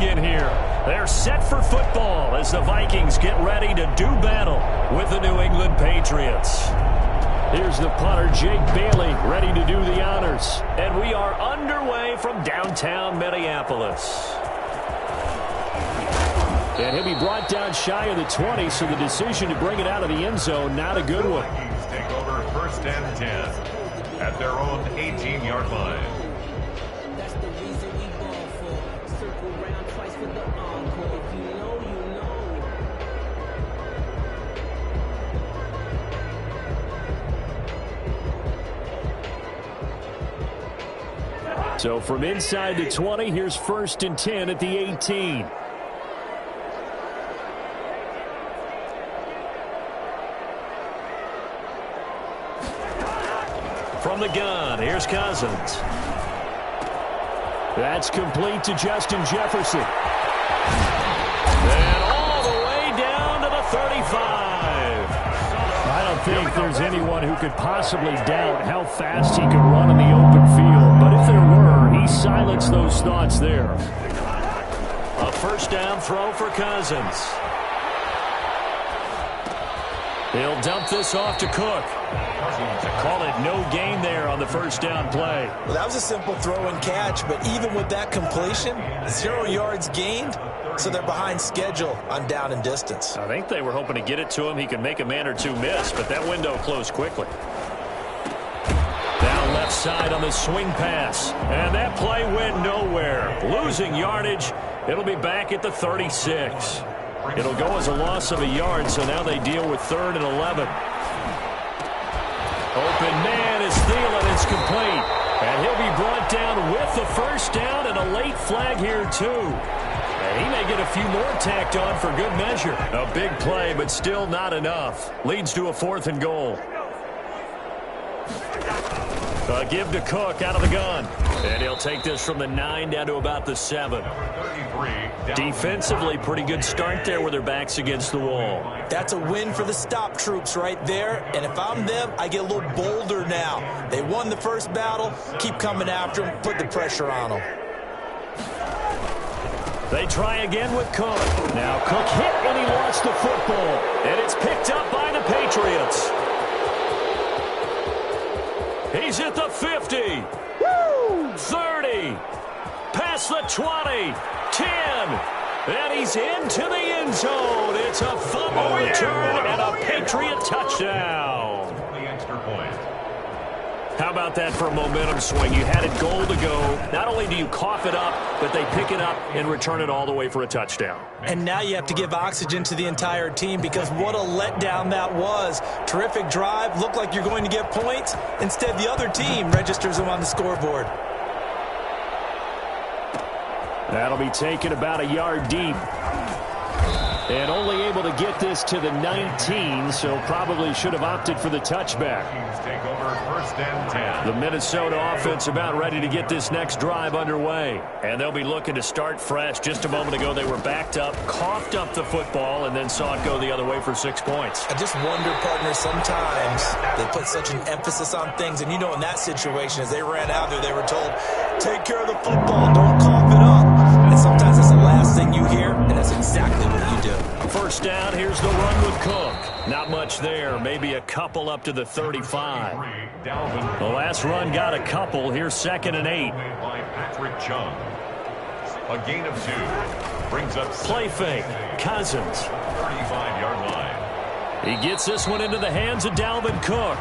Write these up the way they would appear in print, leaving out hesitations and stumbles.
begin here. They're set for football as the Vikings get ready to do battle with the New England Patriots. Here's the punter, Jake Bailey, ready to do the honors. And we are underway from downtown Minneapolis. And he'll be brought down shy of the 20, so the decision to bring it out of the end zone, not a good one. Vikings take over 1st and 10 at their own 18-yard line. That's the reason we ball for. Circle round twice for the encore. If you know, you know. So from inside the 20, here's 1st and 10 at the 18. From the gun, here's Cousins. That's complete to Justin Jefferson. And all the way down to the 35. I don't think there's anyone who could possibly doubt how fast he could run in the open field. But if there were, he silenced those thoughts there. A 1st down throw for Cousins. He'll dump this off to Cook. Call it no gain there on the 1st down play. Well, that was a simple throw and catch, but even with that completion, 0 yards gained, so they're behind schedule on down and distance. I think they were hoping to get it to him. He could make a man or two miss, but that window closed quickly. Down left side on the swing pass, and that play went nowhere. Losing yardage. It'll be back at the 36. It'll go as a loss of a yard, so now they deal with 3rd and 11. Open man is Thielen. It's complete. And he'll be brought down with the 1st down and a late flag here, too. And he may get a few more tacked on for good measure. A big play, but still not enough. Leads to a 4th and goal. A give to Cook out of the gun. And he'll take this from the 9 down to about the 7. Defensively, pretty good start there with their backs against the wall. That's a win for the stop troops right there. And if I'm them, I get a little bolder now. They won the first battle. Keep coming after them. Put the pressure on them. They try again with Cook. Now Cook hit and he lost the football. And it's picked up by the Patriots. He's at the 50. 30. Past the 20. 10. And he's into the end zone. It's a fumble return and a Patriot touchdown. The extra point. How about that for a momentum swing? You had it goal to go. Not only do you cough it up, but they pick it up and return it all the way for a touchdown. And now you have to give oxygen to the entire team because what a letdown that was. Terrific drive. Looked like you're going to get points. Instead, the other team registers them on the scoreboard. That'll be taken about a yard deep. And only able to get this to the 19, so probably should have opted for the touchback. Take over 1st and 10. The Minnesota offense about ready to get this next drive underway. And they'll be looking to start fresh. Just a moment ago, they were backed up, coughed up the football, and then saw it go the other way for 6 points. I just wonder, partner, sometimes they put such an emphasis on things. And you know in that situation, as they ran out there, they were told, take care of the football, don't cough it up. And sometimes that's the last thing you hear, and that's exactly what you do. 1st down, here's the run with Cook. Not much there, maybe a couple up to the 35. The last run got a couple. Here's 2nd and 8. By Patrick Chung. A gain of 2. Brings up Play fake. Cousins. 35-yard line. He gets this one into the hands of Dalvin Cook.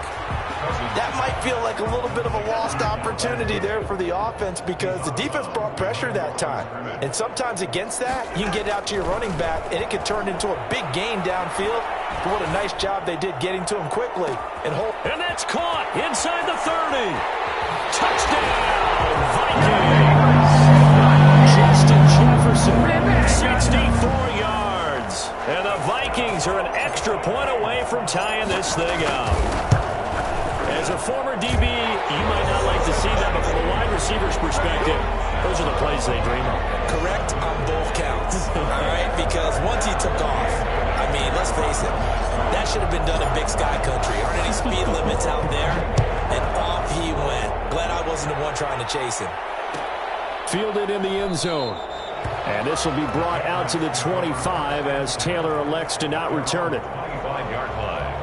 That might feel like a little bit of a lost opportunity there for the offense because the defense brought pressure that time. And sometimes against that, you can get out to your running back, and it could turn into a big gain downfield. But what a nice job they did getting to him quickly. And that's caught inside the 30. Touchdown, Vikings. Justin Jefferson, 64 yards. And the Vikings are an extra point away from tying this thing up. As a former DB, you might not like to see that, but from a wide receiver's perspective, those are the plays they dream of. correct on both counts, all right? Because once he took off, I mean, let's face it, that should have been done in Big Sky Country. Aren't any speed limits out there? And off he went. Glad I wasn't the one trying to chase him. Fielded in the end zone. And this will be brought out to the 25 as Taylor elects to not return it. 25-yard line.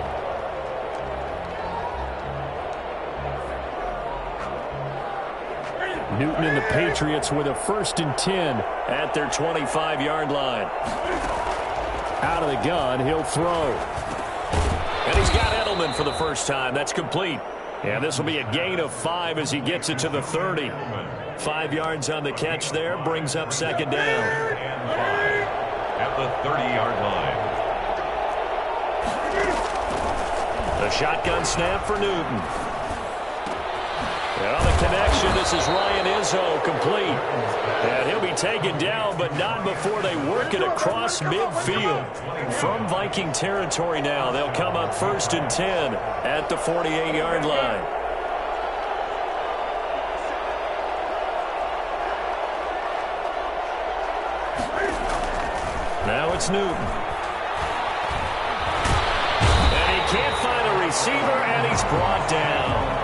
Newton and the Patriots with a 1st and 10 at their 25-yard line. Out of the gun, he'll throw. And he's got Edelman for the first time. That's complete. And this will be a gain of 5 as he gets it to the 30. 5 yards on the catch there, brings up 2nd down. And 5 at the 30-yard line. The shotgun snap for Newton. And on the connection, this is Ryan Izzo, complete. And he'll be taken down, but not before they work it across midfield. From Viking territory now, they'll come up 1st and 10 at the 48-yard line. Now it's Newton. And he can't find a receiver, and he's brought down.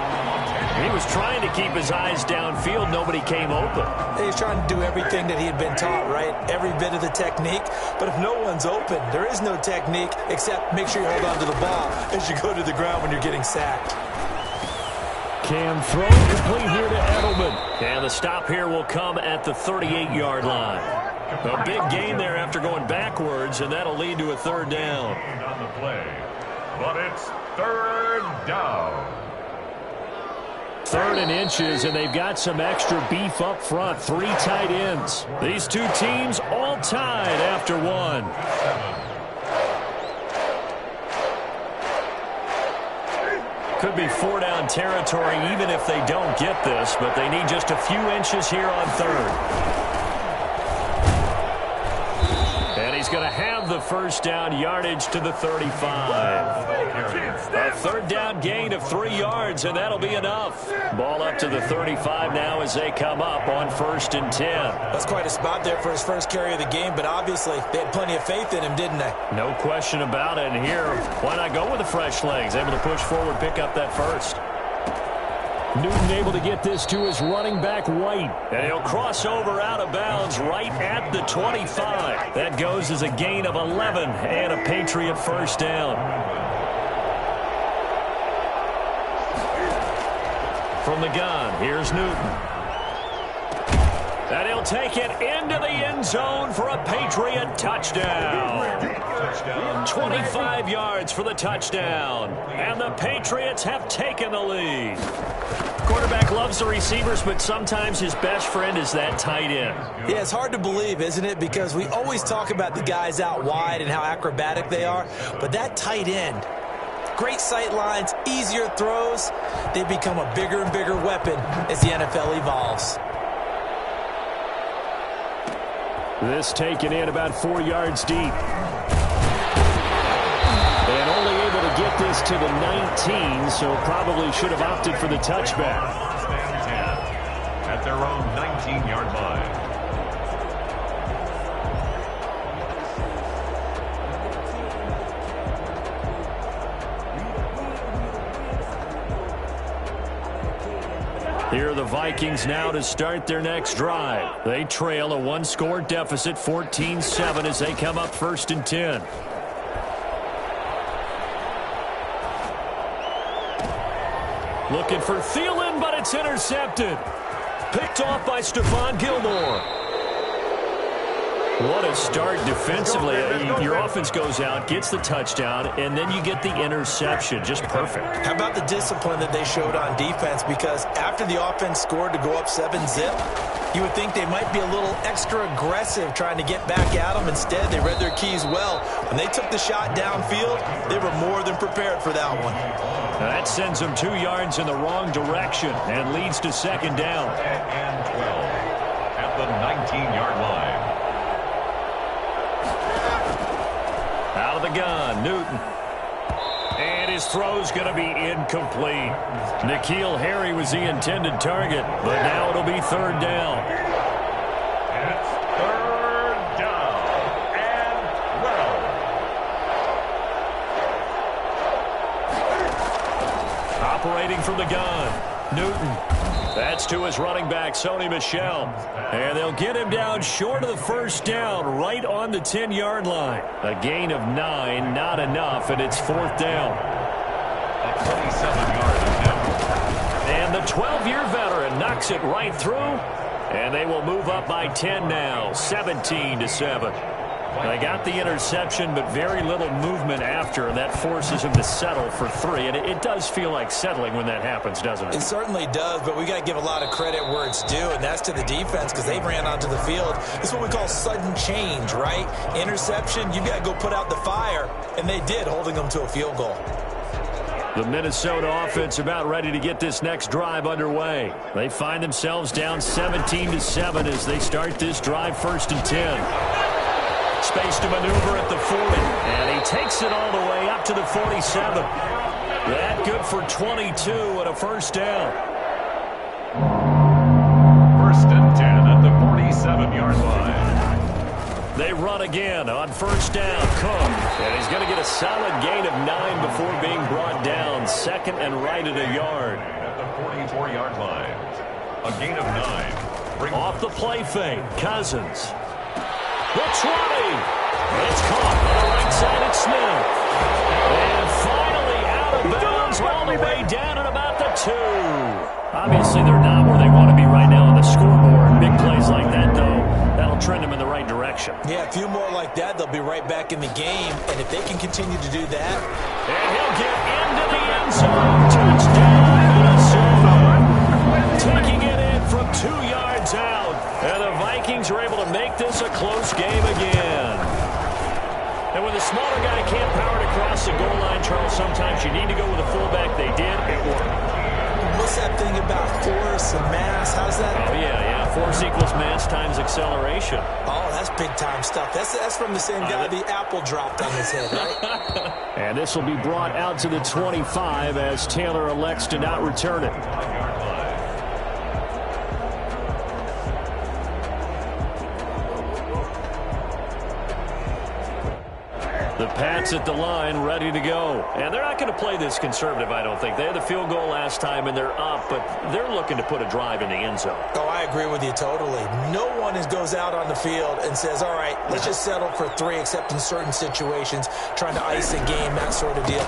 He was trying to keep his eyes downfield. Nobody came open. He's trying to do everything that he had been taught, right? Every bit of the technique. But if no one's open, there is no technique except make sure you hold on to the ball as you go to the ground when you're getting sacked. Cam throw complete here to Edelman. And the stop here will come at the 38-yard line. A big gain there after going backwards, and that'll lead to a 3rd down. On the play, but it's 3rd down. 3rd and inches, and they've got some extra beef up front. 3 tight ends. These two teams all tied after 1. Could be 4-down territory even if they don't get this, but they need just a few inches here on 3rd. And he's going to have the 1st down, yardage to the 35. A 3rd down gain of 3 yards, and that'll be enough. Ball up to the 35 now as they come up on 1st and 10. That's quite a spot there for his first carry of the game, but obviously they had plenty of faith in him, didn't they? No question about it. And here, why not go with the fresh legs? Able to push forward, pick up that 1st. Newton able to get this to his running back, White. And he'll cross over out of bounds right at the 25. That goes as a gain of 11 and a Patriot 1st down. From the gun, here's Newton. And he'll take it into the end zone for a Patriot touchdown. 25 yards for the touchdown. And the Patriots have taken the lead. Quarterback loves the receivers, but sometimes his best friend is that tight end. Yeah, it's hard to believe, isn't it? Because we always talk about the guys out wide and how acrobatic they are. But that tight end, great sight lines, easier throws, they become a bigger and bigger weapon as the NFL evolves. This taken in about 4 yards deep. And only able to get this to the 19, so probably should have opted for the touchback. 1st and 10 at their own 19-yard line. Here are the Vikings now to start their next drive. They trail a 1-score deficit, 14-7, as they come up 1st and 10. Looking for Thielen, but it's intercepted. Picked off by Stephon Gilmore. What a start defensively. Your offense goes out, gets the touchdown, and then you get the interception. Just perfect. How about the discipline that they showed on defense? Because after the offense scored to go up 7-zip, you would think they might be a little extra aggressive trying to get back at them. Instead, they read their keys well. When they took the shot downfield, they were more than prepared for that one. That sends them 2 yards in the wrong direction and leads to 2nd down. And 12 at the 19-yard line. Out of the gun, Newton. And his throw's going to be incomplete. N'Keal Harry was the intended target, but now it'll be 3rd down. It's 3rd down and 12. Operating from the gun, Newton. That's to his running back, Sony Michel. And they'll get him down short of the first down, right on the 10-yard line. A gain of 9, not enough, and it's 4th down. A 27-yard attempt. And the 12-year veteran knocks it right through, and they will move up by 10 now, 17-7. They got the interception, but very little movement after, and that forces him to settle for 3. And it does feel like settling when that happens, doesn't it? It certainly does, but we got to give a lot of credit where it's due, and that's to the defense because they ran onto the field. It's what we call sudden change, right? Interception, you've got to go put out the fire, and they did, holding them to a field goal. The Minnesota offense about ready to get this next drive underway. They find themselves down 17-7 as they start this drive, 1st and 10. Space to maneuver at the 40, and he takes it all the way up to the 47. That good for 22 and a 1st down. 1st and 10 at the 47-yard line. They run again on 1st down. Cook, and he's going to get a solid gain of 9 before being brought down. 2nd and right at a yard. At the 44-yard line. A gain of 9. Off the play fake, Cousins. The 20. It's caught on the right side at Smith. And finally out of bounds all the way down at about the 2. Obviously, they're not where they want to be right now on the scoreboard. Big plays like that, though, that'll trend them in the right direction. Yeah, a few more like that, they'll be right back in the game. And if they can continue to do that. And he'll get into the end zone. Touchdown, Minnesota. Taking it in from 2 yards out. And the Vikings are able to make this a close game again. And when the smaller guy can't power it across the goal line, Charles, sometimes you need to go with a fullback. They did. It worked. What's that thing about force and mass? How's that? Oh, yeah. Force equals mass times acceleration. Oh, that's big-time stuff. That's from the same guy the apple dropped on his head, right? And this will be brought out to the 25 as Taylor elects to not return it. The Pats at the line, ready to go. And they're not going to play this conservative, I don't think. They had the field goal last time, and they're up, but they're looking to put a drive in the end zone. Oh, I agree with you totally. No one goes out on the field and says, all right, let's just settle for 3, except in certain situations, trying to ice a game, that sort of deal.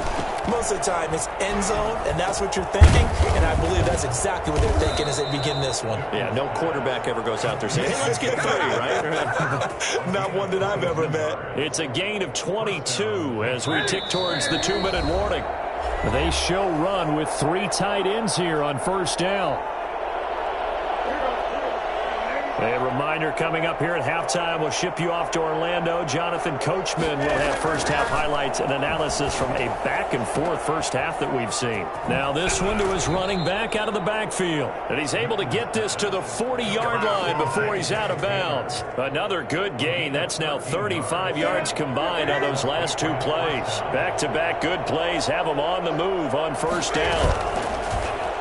Most of the time, it's end zone, and that's what you're thinking, and I believe that's exactly what they're thinking as they begin this one. Yeah, no quarterback ever goes out there saying, hey, let's get 3, right? Not one that I've ever met. It's a gain of 22 as we tick towards the 2-minute warning. They show run with 3 tight ends here on 1st down. A reminder coming up here at halftime, we'll ship you off to Orlando. Jonathan Coachman will have first half highlights and analysis from a back-and-forth first half that we've seen. Now this one to his running back out of the backfield. And he's able to get this to the 40-yard line before he's out of bounds. Another good gain. That's now 35 yards combined on those last 2 plays. Back-to-back good plays have him on the move on 1st down.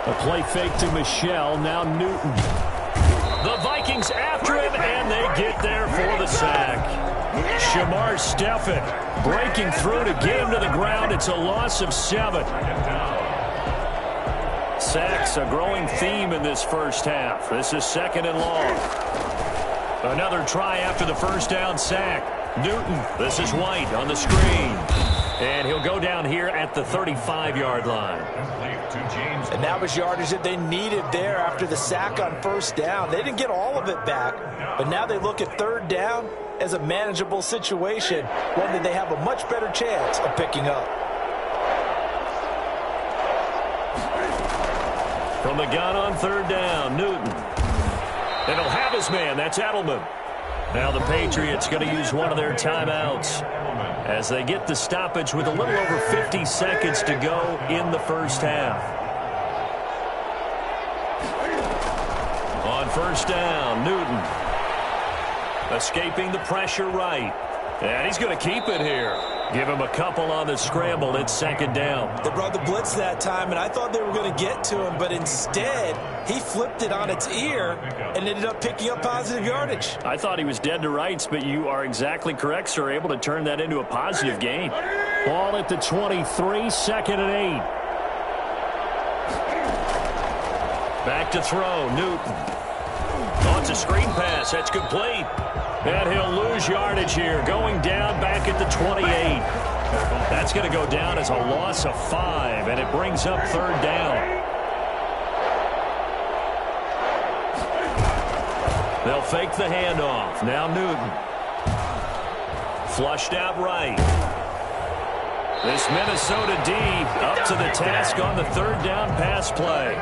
A play fake to Michel, now Newton. The Vikings after him, and they get there for the sack. Shamar Stephen breaking through to get him to the ground. It's a loss of 7. Sacks, a growing theme in this first half. This is 2nd and long. Another try after the 1st down sack. Newton, this is White on the screen. And he'll go down here at the 35-yard line. And that was yardage that they needed there after the sack on 1st down. They didn't get all of it back, but now they look at 3rd down as a manageable situation, one that they have a much better chance of picking up. From the gun on 3rd down, Newton. And he'll have his man. That's Edelman. Now the Patriots going to use one of their timeouts as they get the stoppage with a little over 50 seconds to go in the first half. On 1st down, Newton. Escaping the pressure right. And he's going to keep it here. Give him a couple on the scramble. It's 2nd down. They brought the blitz that time, and I thought they were going to get to him, but instead, he flipped it on its ear and ended up picking up positive yardage. I thought he was dead to rights, but you are exactly correct, sir. Able to turn that into a positive gain. Ball at the 23, 2nd and 8. Back to throw, Newton. Oh, it's a screen pass. That's complete. And he'll lose yardage here. Going down back at the 28. That's going to go down as a loss of 5, and it brings up third down. They'll fake the handoff. Now Newton. Flushed out right. This Minnesota D up to the task on the third down pass play.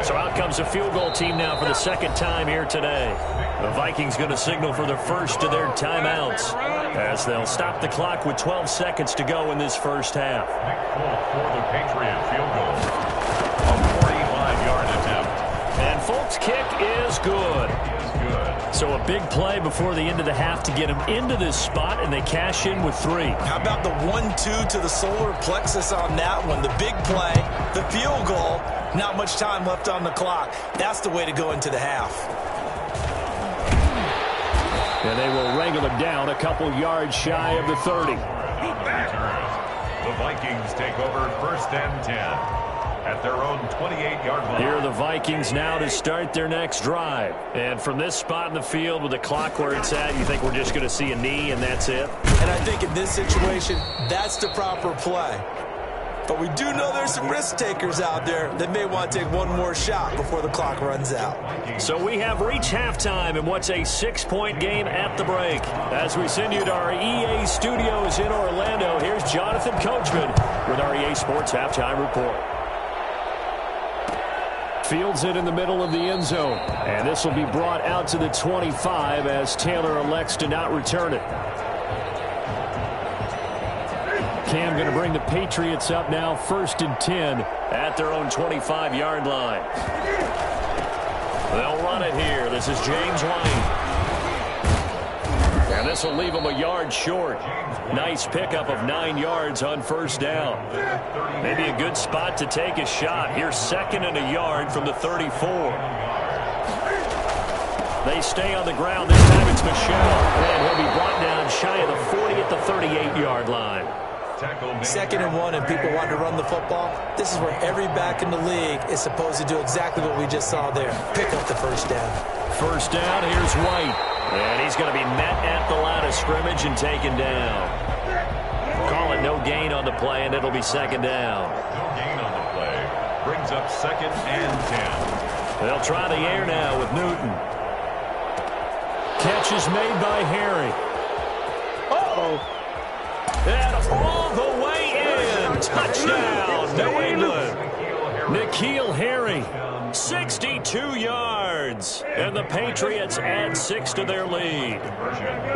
So out comes a field goal team now for the second time here today. The Vikings going to signal for the first of their timeouts as they'll stop the clock with 12 seconds to go in this first half. For the Patriot field goal. A 45-yard attempt. And Folk's kick is good. So a big play before the end of the half to get them into this spot, and they cash in with 3. How about the 1-2 to the solar plexus on that one? The big play, the field goal, not much time left on the clock. That's the way to go into the half. And they will wrangle him down a couple yards shy of the 30. The Vikings take over first and 10 at their own 28-yard line. Here are the Vikings now to start their next drive. And from this spot in the field with the clock where it's at, you think we're just going to see a knee and that's it? And I think in this situation, that's the proper play. But we do know there's some risk takers out there that may want to take one more shot before the clock runs out. So we have reached halftime in what's a 6-point game at the break. As we send you to our EA studios in Orlando, here's Jonathan Coachman with our EA Sports Halftime Report. Fields it in the middle of the end zone. And this will be brought out to the 25 as Taylor elects to not return it. Cam going to bring the Patriots up now, 1st and 10 at their own 25-yard line. They'll run it here. This is James White. And this will leave them a yard short. Nice pickup of 9 yards on first down. Maybe a good spot to take a shot. Here's 2nd and a yard from the 34. They stay on the ground. This time it's Michel. And he'll be brought down shy of the 40 at the 38-yard line. 2nd and 1 and people want to run the football. This is where every back in the league is supposed to do exactly what we just saw there. Pick up the first down. First down, here's White. And he's going to be met at the line of scrimmage and taken down. Call it no gain on the play, and it'll be 2nd down. No gain on the play. Brings up 2nd and 10. They'll try the air now with Newton. Catch is made by Harry. Uh-oh. And all the way in. Touchdown, New England. N'Keal Harry, 62 yards. And the Patriots add 6 to their lead.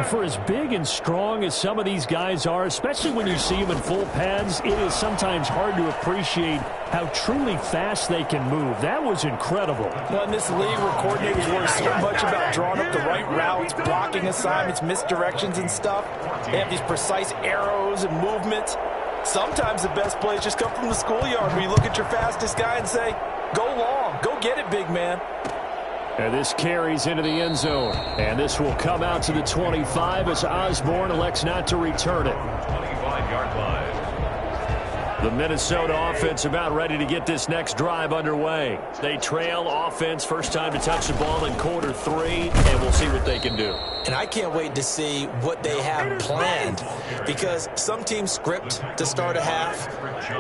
For as big and strong as some of these guys are, especially when you see them in full pads, it is sometimes hard to appreciate how truly fast they can move. That was incredible. Well, in this league where coordinators worry so much about drawing up the right routes, blocking assignments, misdirections and stuff, they have these precise arrows and movements. Sometimes the best plays just come from the schoolyard where you look at your fastest guy and say, go long, go get it, big man. And this carries into the end zone. And this will come out to the 25 as Osborne elects not to return it. 25-yard line. The Minnesota offense about ready to get this next drive underway. They trail offense, first time to touch the ball in quarter 3, and we'll see what they can do. And I can't wait to see what they have planned, because some teams script to start a half.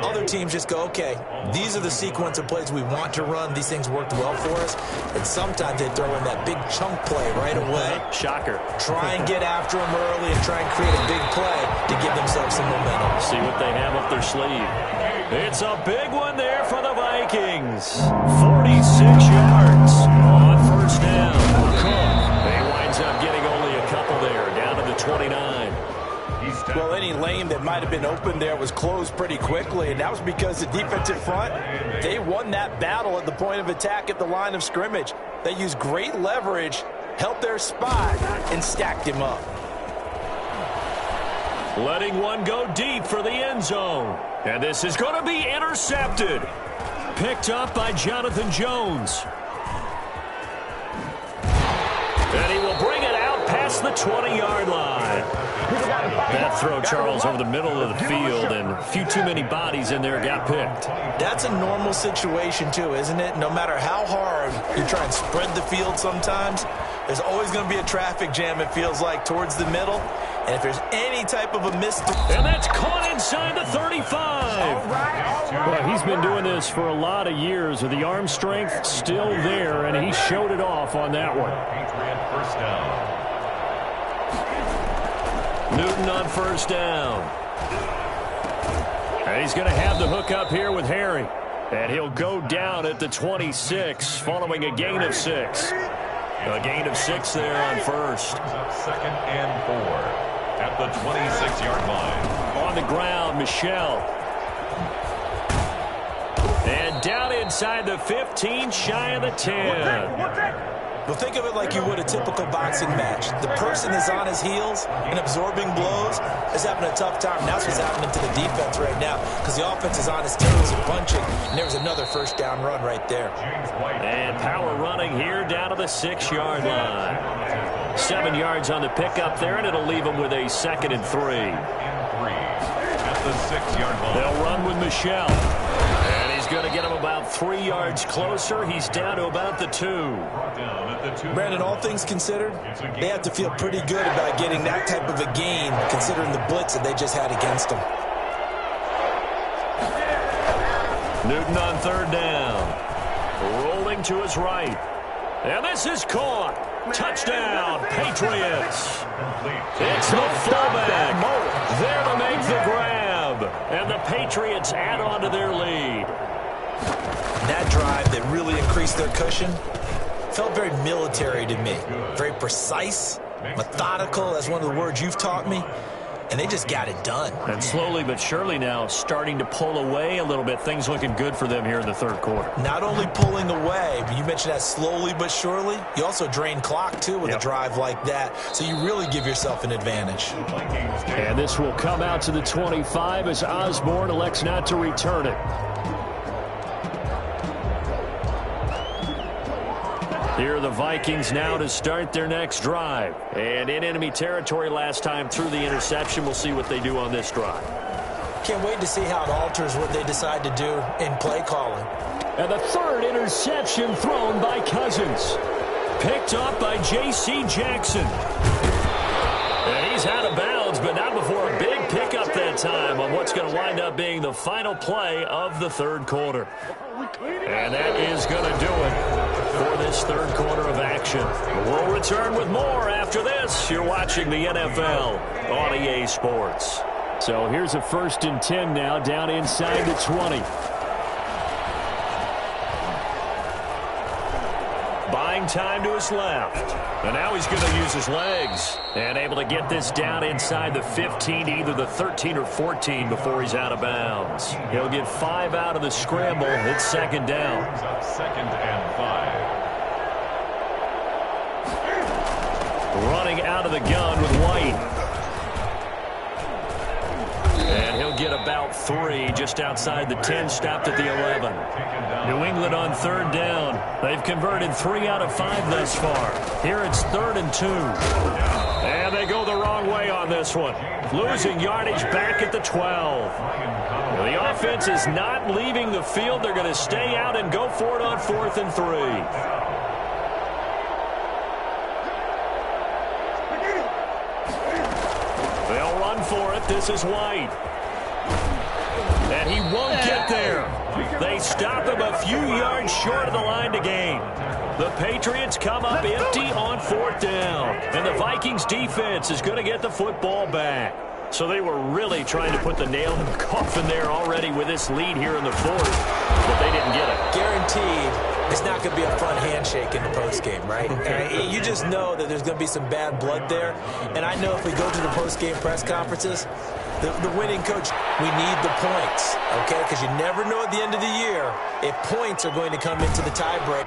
Other teams just go, okay, these are the sequence of plays we want to run. These things worked well for us. And sometimes they throw in that big chunk play right away. Shocker. Try and get after them early and try and create a big play to give themselves some momentum. See what they have up their sleeve. It's a big one there for the Vikings. 46 yards on first down. He winds up getting only a couple there, down to the 29. Well, any lane that might have been open there was closed pretty quickly, and that was because the defensive front, they won that battle at the point of attack at the line of scrimmage. They used great leverage, held their spot, and stacked him up. Letting one go deep for the end zone. And this is going to be intercepted. Picked up by Jonathan Jones. And he will bring it out past across the 20-yard line. That throw, Charles, over the middle of the field, and a few too many bodies in there got picked. That's a normal situation, too, isn't it? No matter how hard you try and spread the field sometimes, there's always going to be a traffic jam, it feels like, towards the middle. And if there's any type of a miss... And that's caught inside the 35. All right. Well, he's been doing this for a lot of years, with the arm strength still there, and he showed it off on that one. Patriot first down. Newton on first down. And he's going to have the hook up here with Harry. And he'll go down at the 26 following a gain of 6. A gain of 6 there on first. Second and 4 at the 26-yard line. On the ground, Michel. And down inside the 15, shy of the 10. Well, think of it like you would a typical boxing match. The person is on his heels and absorbing blows is having a tough time. That's what's happening to the defense right now because the offense is on his toes and punching, and there's another first down run right there. And power running here down to the 6-yard line. 7 yards on the pickup there, and it'll leave him with a 2nd and 3. At the 6-yard line. They'll run with Michel. And he's going to get him about 3 yards closer. He's down to about the 2. Brandon, all things considered, they have to feel pretty good about getting that type of a gain considering the blitz that they just had against them. Newton on third down. Rolling to his right. And this is caught. Touchdown, Patriots. It's the fullback there to make the grab. And the Patriots add on to their lead. That drive that really increased their cushion felt very military to me. Very precise, methodical. That's one of the words you've taught me. And they just got it done. And slowly but surely now starting to pull away a little bit. Things looking good for them here in the third quarter. Not only pulling away, but you mentioned that slowly but surely. You also drain clock, too, with a drive like that. So you really give yourself an advantage. And this will come out to the 25 as Osborne elects not to return it. Here are the Vikings now to start their next drive. And in enemy territory last time through the interception. We'll see what they do on this drive. Can't wait to see how it alters what they decide to do in play calling. And the third interception thrown by Cousins. Picked up by J.C. Jackson. And he's out of bounds, but not before a big pickup that time on what's going to wind up being the final play of the third quarter. And that is going to do it for this third quarter of action. We'll return with more after this. You're watching the NFL on EA Sports. So here's a 1st and 10 now down inside the 20. Buying time to his left. And now he's going to use his legs. And able to get this down inside the 15, either the 13 or 14 before he's out of bounds. He'll get 5 out of the scramble. It's 2nd down. 2nd and 5. Running out of the gun with White. And he'll get about 3 just outside the 10, stopped at the 11. New England on 3rd down. They've converted 3 out of 5 thus far. Here it's 3rd and 2. And they go the wrong way on this one. Losing yardage back at the 12. The offense is not leaving the field. They're going to stay out and go for it on 4th and 3. For it. This is White. And he won't get there. They stop him a few yards short of the line to gain. The Patriots come up empty on 4th down. And the Vikings defense is going to get the football back. So they were really trying to put the nail in the coffin there already with this lead here in the 4th. But they didn't get it. Guaranteed. It's not going to be a fun handshake in the postgame, right? You just know that there's going to be some bad blood there. And I know if we go to the postgame press conferences, the winning coach, we need the points, okay? Because you never know at the end of the year if points are going to come into the tiebreak.